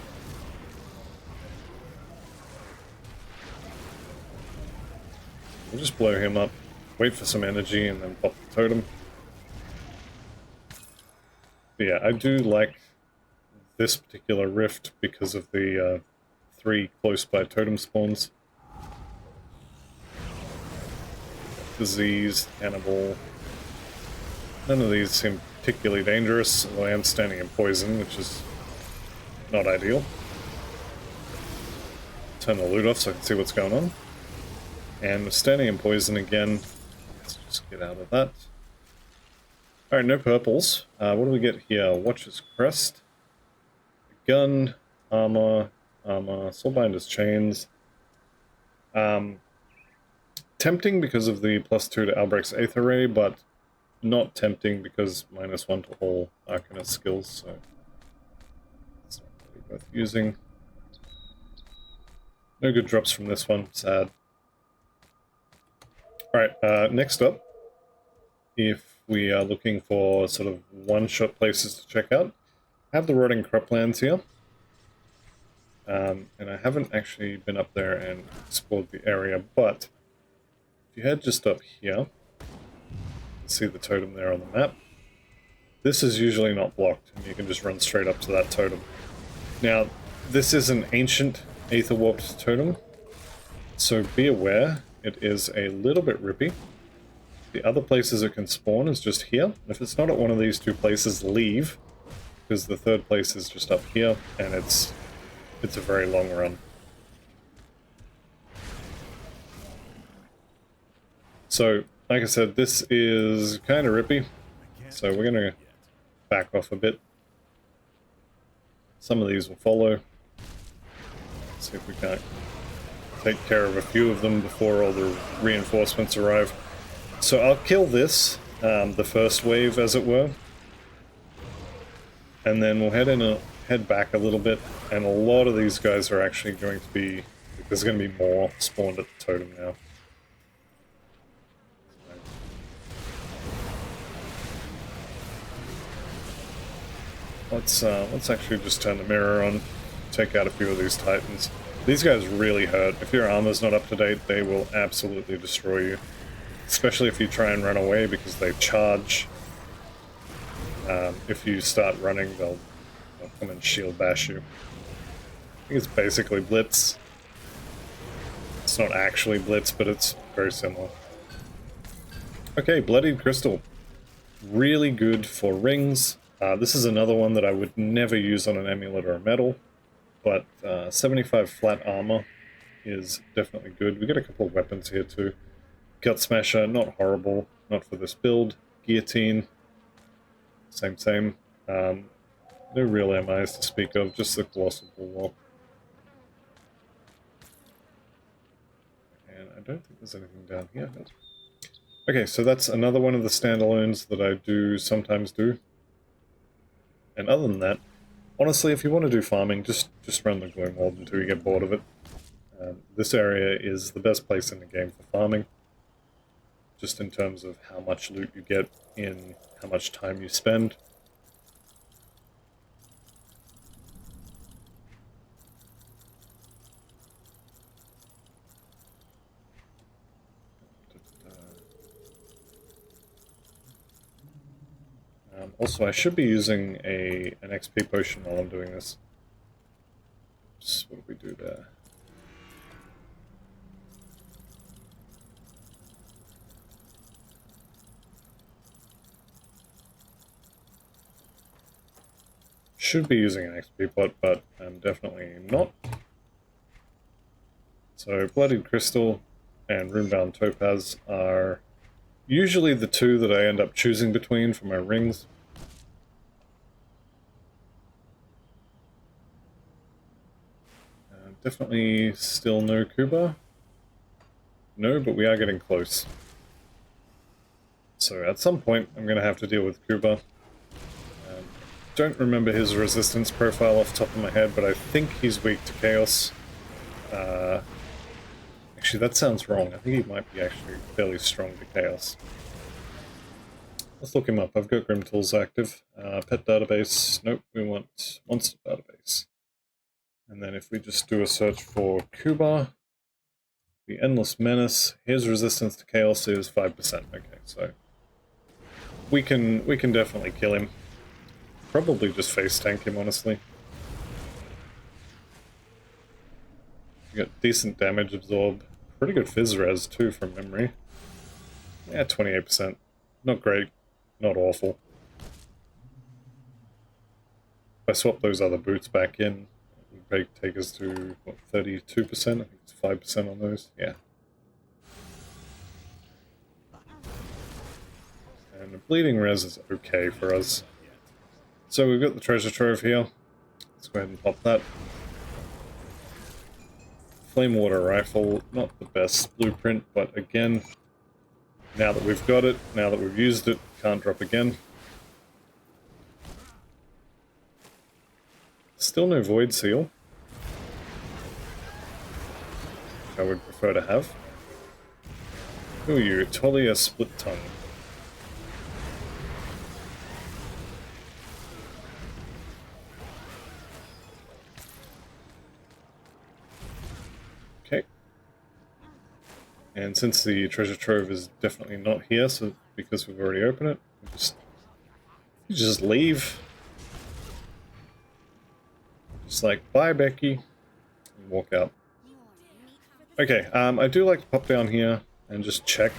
We'll just blow him up, wait for some energy, and then pop the totem. But yeah, I do like this particular rift because of the 3 close-by totem spawns. Disease, cannibal. None of these seem particularly dangerous, although I am standing in poison, which is not ideal. Turn the loot off so I can see what's going on. And we're standing in poison again. Let's just get out of that. Alright, no purples. What do we get here? Watcher's Crest. Gun, armor, Soulbinder's Chains. Tempting because of the +2 to Albrecht's Aether Ray, but not tempting because -1 to all Arcanist skills, so it's not really worth using. No good drops from this one, sad. Alright, next up, if we are looking for sort of one-shot places to check out, I have the Rotting Croplands here. And I haven't actually been up there and explored the area, but if you head just up here, you see the totem there on the map. This is usually not blocked, and you can just run straight up to that totem. Now, this is an ancient Aether Warped totem, so be aware, it is a little bit rippy. The other places it can spawn is just here. If it's not at one of these 2 places, leave, because the 3rd place is just up here, and it's a very long run. So, like I said, this is kind of rippy, so we're going to back off a bit. Some of these will follow. Let's see if we can't take care of a few of them before all the reinforcements arrive. So I'll kill this, the first wave as it were, and then we'll head back a little bit, and a lot of these guys are actually going to be, there's going to be more spawned at the totem now. Let's actually just turn the mirror on, take out a few of these titans. These guys really hurt. If your armor's not up to date, they will absolutely destroy you. Especially if you try and run away because they charge If you start running, they'll come and shield bash you. I think it's basically Blitz. It's not actually Blitz, but it's very similar. Okay, Bloodied Crystal. Really good for rings. This is another one that I would never use on an amulet or a medal, but 75 flat armor is definitely good. We get a couple of weapons here too. Gut Smasher, not horrible, not for this build. Guillotine, same. No real MIs to speak of, just the Colossal Warlock. And I don't think there's anything down here. Okay, so that's another one of the standalones that I do sometimes do. And other than that, honestly, if you want to do farming, just run the Gloomwald until you get bored of it. This area is the best place in the game for farming, just in terms of how much loot you get in how much time you spend. Also, I should be using an XP potion while I'm doing this. Oops, what do we do there? Should be using an XP pot, but I'm definitely not. So, Bloodied Crystal and Runebound Topaz are usually the two that I end up choosing between for my rings. Definitely still no Kuba. No, but we are getting close. So at some point I'm going to have to deal with Kuba. Don't remember his resistance profile off the top of my head, but I think he's weak to Chaos. Actually, that sounds wrong. I think he might be actually fairly strong to Chaos. Let's look him up. I've got Grim Tools active. Pet database. Nope, we want monster database. And then if we just do a search for Kuba, the Endless Menace, his resistance to Chaos is 5%. Okay, so we can definitely kill him. Probably just face tank him, honestly. You got decent damage absorb. Pretty good fizz res too from memory. Yeah, 28%. Not great, not awful. If I swap those other boots back in, it would take us to, what, 32%? I think it's 5% on those. Yeah. And the bleeding res is okay for us. So we've got the treasure trove here. Let's go ahead and pop that. Flame water rifle, not the best blueprint, but again, now that we've got it, now that we've used it, can't drop again. Still no void seal. I would prefer to have. Who are you? Tolly a split tongue. Okay. And since the treasure trove is definitely not here, so because we've already opened it, we just leave. Just like, bye Becky, and walk out. Okay, I do like to pop down here and just check,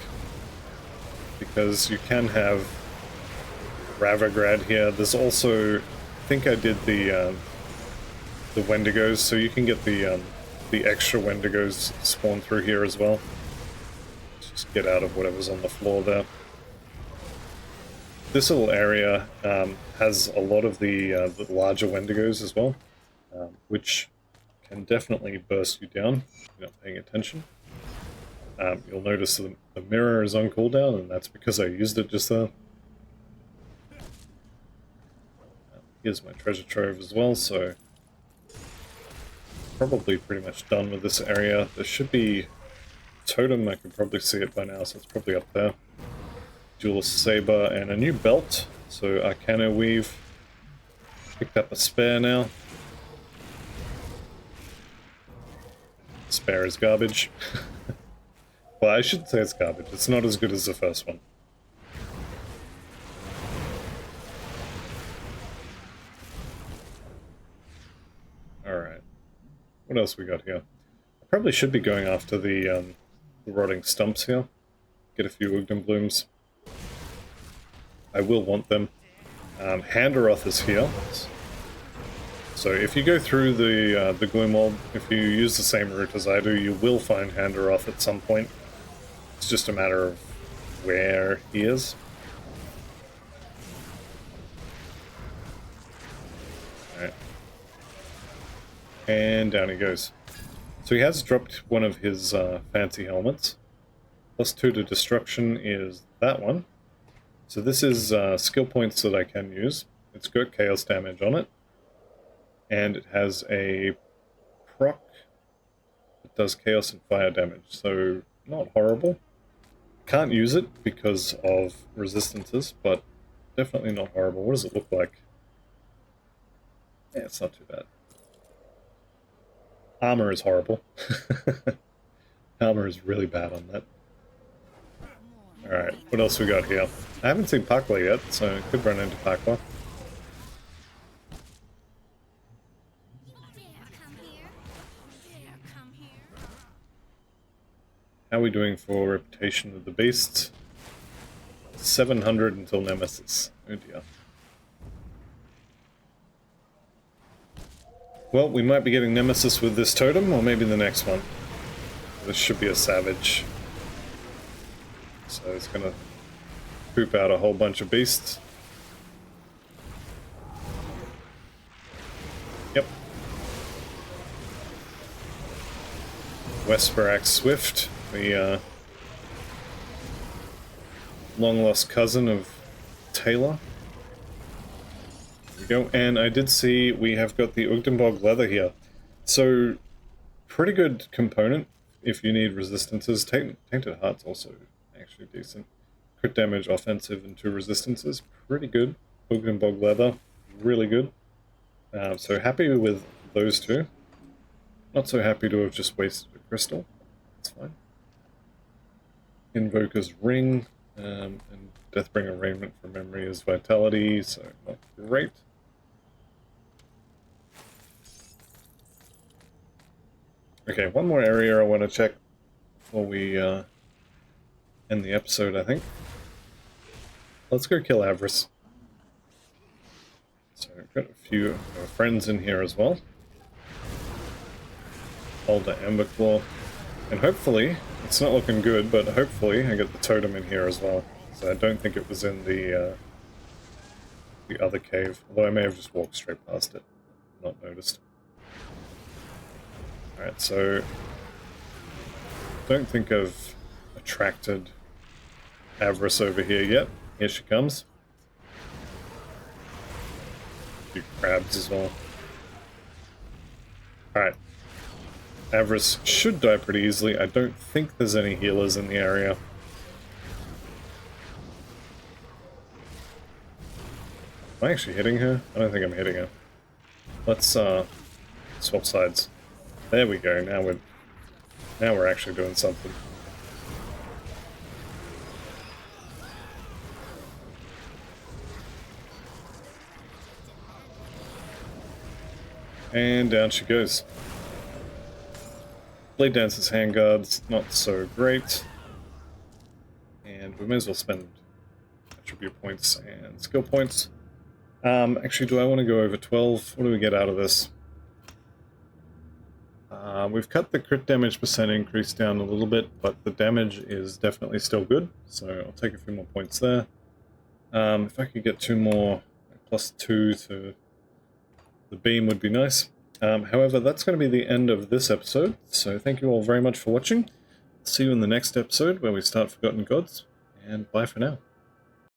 because you can have Ravagrad here. There's also, I think I did the Wendigos, so you can get the extra Wendigos spawn through here as well. Just get out of whatever's on the floor there. This little area has a lot of the larger Wendigos as well, which can definitely burst you down if you're not paying attention. You'll notice the mirror is on cooldown, and that's because I used it just there. Here's my treasure trove as well, so probably pretty much done with this area. There should be totem, I can probably see it by now, so it's probably up there. Duelist Saber and a new belt, so Arcana Weave. Picked up a spare now. Spare is garbage. Well, I shouldn't say it's garbage. It's not as good as the first one. what else we got here? I probably should be going after the rotting stumps here. Get a few Ugden blooms. I will want them. Handaroth is here. So if you go through the Gloomwald, if you use the same route as I do, you will find Handaroth at some point. It's just a matter of where he is. Alright. And down he goes. So he has dropped one of his fancy helmets. +2 to destruction is that one. So this is skill points that I can use. It's got chaos damage on it. And it has a proc that does chaos and fire damage. So not horrible. Can't use it because of resistances, but definitely not horrible. What does it look like? Yeah, it's not too bad. Armor is horrible. Armor is really bad on that. Alright, what else we got here? I haven't seen Pakla yet, so I could run into Pakla. How are we doing for Reputation of the Beast? 700 until Nemesis. Oh dear. Well, we might be getting Nemesis with this totem, or maybe the next one. This should be a Savage. So it's gonna poop out a whole bunch of beasts. Yep. Westbarack Swift, the long-lost cousin of Taylor. There we go, and I did see we have got the Ugdenbog leather here. So, pretty good component if you need resistances. Tainted Heart's also actually decent. Crit damage, offensive, and 2 resistances. Pretty good. Ugdenbog leather, really good. So happy with those two. Not so happy to have just wasted a crystal. That's fine. Invoker's Ring, and Deathbringer Raiment for memory is vitality, so not great. Okay, one more area I want to check before we end the episode, I think. Let's go kill Avarice. So we've got a few of our friends in here as well. Alder Amberclaw. And hopefully, it's not looking good, but hopefully I get the totem in here as well. So I don't think it was in the other cave, although I may have just walked straight past it, not noticed. Alright, so don't think I've attracted Avarice over here yet. Here she comes. A few crabs as well. Alright. Avarice should die pretty easily. I don't think there's any healers in the area. Am I actually hitting her? I don't think I'm hitting her. Let's swap sides. There we go. Now we're actually doing something. And down she goes. Blade Dancer's handguards, not so great. And we may as well spend attribute points and skill points. Actually, do I want to go over 12? What do we get out of this? We've cut the crit damage percent increase down a little bit, but the damage is definitely still good, so I'll take a few more points there. If I could get 2 more, +2 to the beam would be nice. However, that's going to be the end of this episode, so thank you all very much for watching. See you in the next episode where we start Forgotten Gods, and bye for now.